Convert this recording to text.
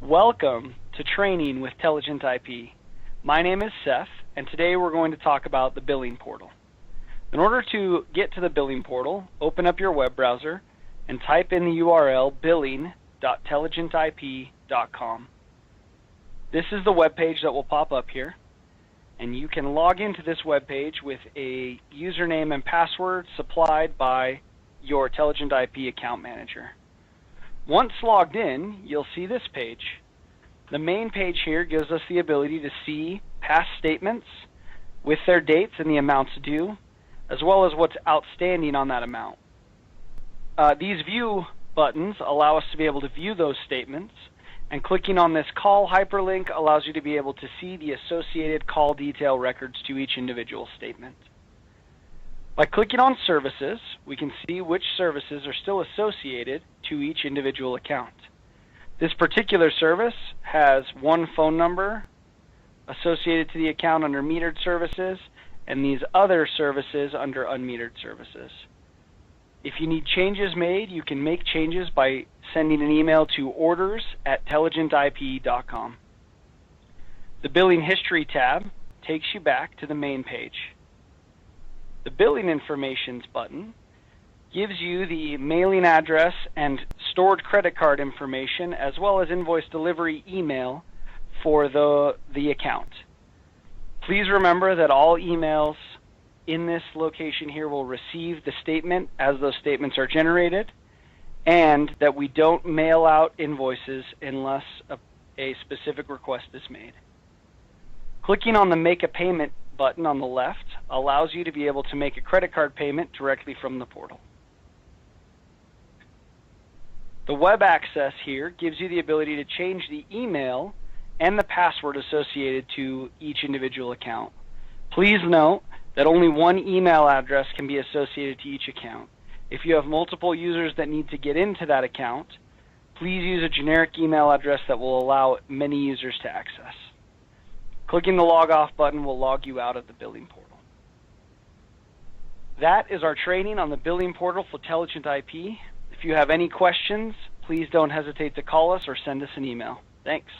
Welcome to training with TeligentIP. My name is Seth, and today we're going to talk about the billing portal. In order to get to the billing portal, open up your web browser and type in the URL billing.teligentip.com. This is the web page that will pop up here, and you can log into this web page with a username and password supplied by your TeligentIP account manager. Once logged in, you'll see this page. The main page here gives us the ability to see past statements with their dates and the amounts due, as well as what's outstanding on that amount. These view buttons allow us to be able to view those statements, and clicking on this call hyperlink allows you to be able to see the associated call detail records to each individual statement. By clicking on services, we can see which services are still associated to each individual account. This particular service has one phone number associated to the account under metered services, and these other services under unmetered services. If you need changes made, you can make changes by sending an email to orders@teligentip.com. The Billing History tab takes you back to the main page. The Billing Informations button gives you the mailing address and stored credit card information, as well as invoice delivery email for the account. Please remember that all emails in this location here will receive the statement as those statements are generated, and that we don't mail out invoices unless a specific request is made. Clicking on the Make a Payment button on the left allows you to be able to make a credit card payment directly from the portal. The web access here gives you the ability to change the email and the password associated to each individual account. Please note that only one email address can be associated to each account. If you have multiple users that need to get into that account, please use a generic email address that will allow many users to access. Clicking the Log Off button will log you out of the billing portal. That is our training on the billing portal for TeligentIP. If you have any questions, please don't hesitate to call us or send us an email. Thanks.